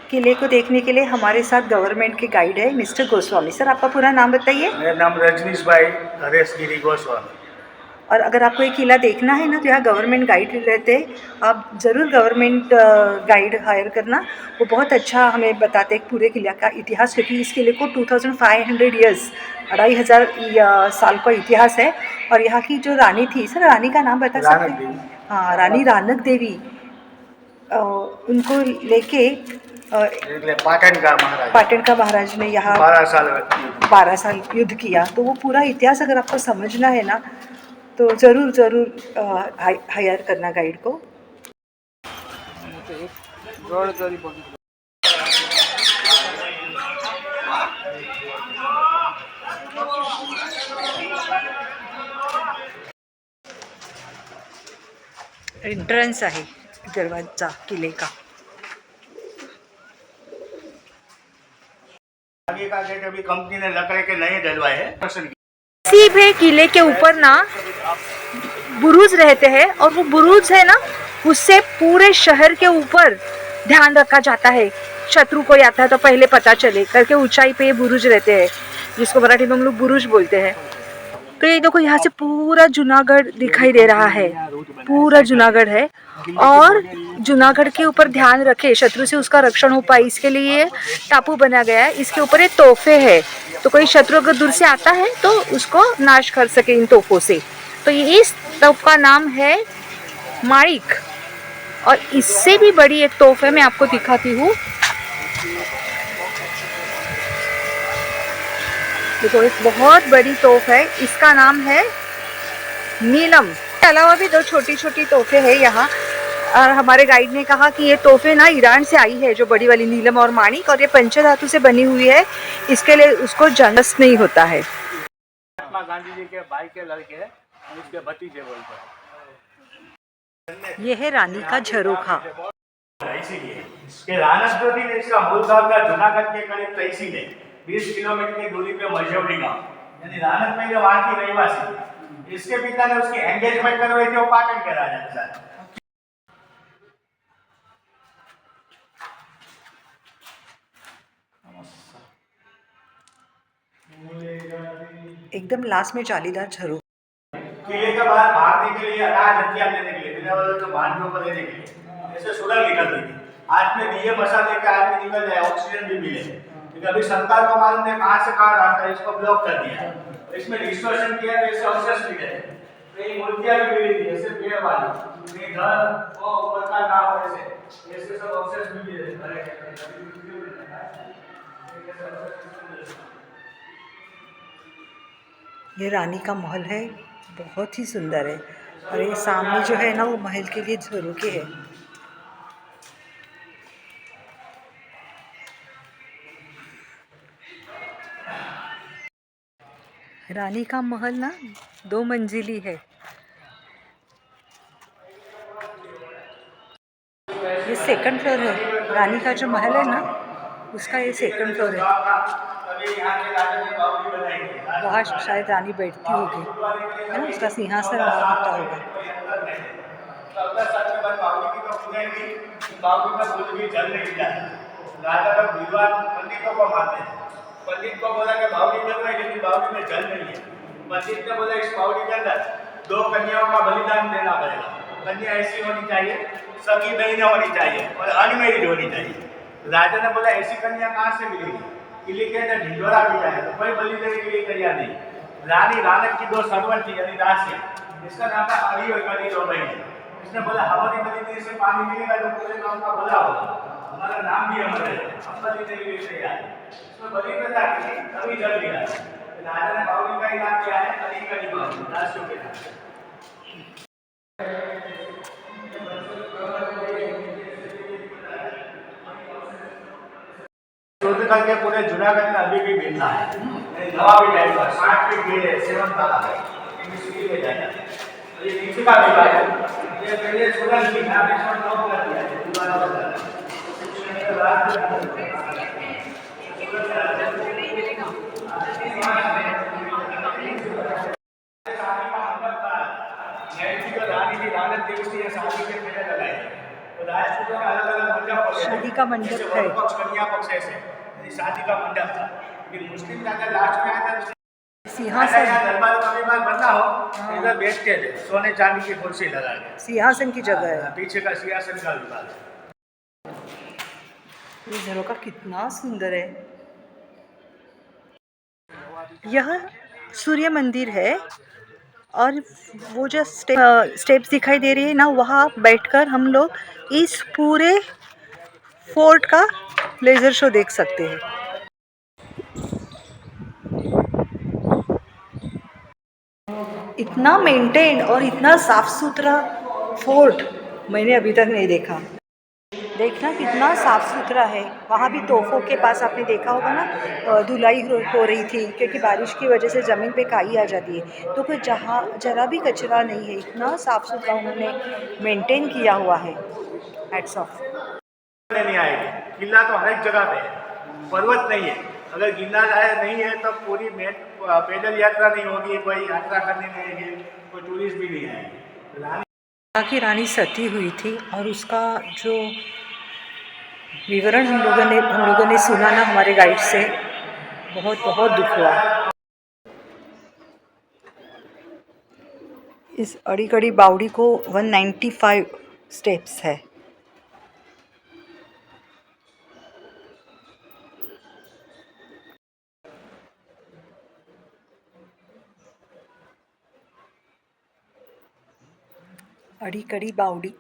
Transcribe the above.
किले को देखने के लिए हमारे साथ गवर्नमेंट के गाइड है मिस्टर गोस्वामी। सर, आपका पूरा नाम बताइए। मेरा नाम रजनीश भाई हरेश गिरी गोस्वामी। और अगर आपको ये किला देखना है ना तो यहाँ गवर्नमेंट गाइड रहते हैं, आप ज़रूर गवर्नमेंट गाइड हायर करना। वो बहुत अच्छा हमें बताते हैं पूरे किले का इतिहास, क्योंकि इस किले को 2500 ईयर्स 2500 साल का इतिहास है। और यहाँ की जो रानी थी, सर रानी का नाम बता सकते रानक हैं? देवी। हाँ, रानी रानक देवी। उनको लेके पाटन का महाराज ने यहाँ 12 साल युद्ध किया। तो वो पूरा इतिहास अगर आपको समझना है ना तो ज़रूर हायर करना गाइड को। एंट्रन्स आहे दरवाजा किले का। आगे का गेट अभी कंपनी ने लकड़े के नए डलवाए हैं। किसी भी किले के ऊपर ना बुरुज रहते हैं, और वो बुरुज है ना, उससे पूरे शहर के ऊपर ध्यान रखा जाता है। शत्रु कोई आता है तो पहले पता चले करके ऊंचाई पे बुरुज रहते हैं, जिसको मराठी में हम लोग बुरुज बोलते हैं। तो ये देखो, यहाँ से पूरा जूनागढ़ दिखाई दे रहा है, पूरा जूनागढ़ है। और जूनागढ़ के ऊपर ध्यान रखे, शत्रु से उसका रक्षण हो पाए, इसके लिए टापू बना गया है। इसके ऊपर ये तोहफे है, तो कोई शत्रु अगर दूर से आता है तो उसको नाश कर सके इन तोहफों से। तो ये इस तोहफ का नाम है माणिक। और इससे भी बड़ी एक तोहफ है, मैं आपको दिखाती हूँ। देखो, एक बहुत बड़ी तोहफ है, इसका नाम है नीलम। इसके अलावा भी 2 छोटी छोटी तोहफे है यहाँ। और हमारे गाइड ने कहा कि ये तोहफे ना ईरान से आई है, जो बड़ी वाली नीलम और माणिक, और ये पंचधातु से बनी हुई है, इसके लिए उसको जंगस नहीं होता है। महात्मा गांधी जी के भाई के लड़के उसके भतीजे बोलते हैं। ये है रानी का झरोखा। इसीलिए इसके रानक जो थी, इसका मूल गांव था जूनागढ़ के करीब तहसील है, 20 किलोमीटर की दूरी पे मझौली गांव, यानी रानक में वहाँ की रहवासी। इसके पिता ने उसकी एंगेजमेंट करवाई थी वो पाटन के राजा के साथ। एकदम लास्ट में जालीदार झरोखा। किले के बाहर भागने के लिए, अनाज हथियार लेने के लिए, बिना वजह तो बांधों को लेने के लिए ऐसे सुरंग निकलती थी। आज में दिए मसाले के आदमी निकल जाए, ऑक्सीजन भी मिले। लेकिन अभी सरकार को मालूम है कहाँ से कहाँ रास्ता है, इसको ब्लॉक कर दिया। इसमें डिस्टॉर्शन किया तो इससे अवशेष मिले। कई मूर्तियां भी मिली थी, ऐसे पेड़ वाली, कई घर वो ऊपर का ना हो, ऐसे सब अवशेष मिले। ये रानी का महल है, बहुत ही सुंदर है। और ये सामने जो है ना, वो महल के लिए झरोखे है। रानी का महल ना 2 मंजिली है। ये 2nd फ्लोर है। रानी का जो महल है ना, उसका ये 2nd फ्लोर है। वहाँ शायद रानी बैठती होगी, है ना, उसका सिंहासन वहाँ होता होगा। पंडित को बोला कि बावड़ी जल रही है, लेकिन बावड़ी में जल नहीं है। पंडित ने बोला इस बावड़ी के अंदर 2 कन्याओं का बलिदान देना पड़ेगा। कन्या ऐसी होनी चाहिए, सगी बहनें होनी चाहिए और अनमेरिड होनी चाहिए। राजा ने बोला ऐसी कन्या कहाँ से मिलेगी? किले के अंदर ढिंढोरा पिटा है, तो कोई बलि देने के लिए तैयार नहीं। रानी रानक की 2 सर्वंट थी, यानी दासियां, इसका नाम था हरी और कली 2 बहन। इसने बोला हमारी बलि देने से पानी मिलेगा तो पूरे गांव का भला होगा, हमारा नाम भी अमर है, हम बलि देने के लिए तैयार है। इसमें बलि प्रथा की तभी जल गया। राजा ने बावड़ी का इलाज किया है कली कली बावड़ी, दासियों के नाम। शोध करके पूरे जूनागढ़ में अभी भी मिलता है। नवा भी टाइप का 60 फीट गेट है, 7 ताला है, ये सिटी में जाता है। ये नीचे का विभाग है, ये पहले सुरंग थी, यहाँ पे शॉर्ट लॉक कर दिया है, दोबारा बदला है। शादी का मंडप जैसे है। वर पक्ष कन्या पक्ष ऐसे यानी शादी का मंडप था। फिर मुस्लिम राजा लास्ट में आया था, राजा सिंहासन, यहाँ दरबार कभी बनना हो तो इधर बैठते थे, सोने चांदी की कुर्सी लगा के। सिंहासन की जगह है। पीछे का सिंहासन का विभाग है। ये झरोका कितना सुंदर है। यह सूर्य मंदिर है और वो जो स्टेप्स दिखाई दे रही है ना, वहाँ बैठकर हम लोग इस पूरे फोर्ट का लेज़र शो देख सकते हैं। इतना मेंटेन और इतना साफ सुथरा फोर्ट मैंने अभी तक नहीं देखा। देखना कितना साफ सुथरा है। वहाँ भी तोपों के पास आपने देखा होगा ना, धुलाई हो रही थी क्योंकि बारिश की वजह से ज़मीन पे काई आ जाती है, तो फिर जहाँ जरा भी कचरा नहीं है, इतना साफ सुथरा उन्होंने मेंटेन किया हुआ है। Hats off. नहीं आएगी, किला तो हर एक जगह पे है, पर्वत नहीं है। अगर गिरनार आया नहीं है तो पूरी पैदल यात्रा नहीं होगी, कोई यात्रा करने नहीं आएगी, कोई टूरिस्ट भी नहीं आएगी। यहाँ की रानी सती हुई थी और उसका जो विवरण हम लोगों ने सुना ना हमारे गाइड से, बहुत बहुत दुख हुआ। इस अड़ी-कड़ी बावड़ी को 195 स्टेप्स है। अड़ी-कड़ी बावड़ी।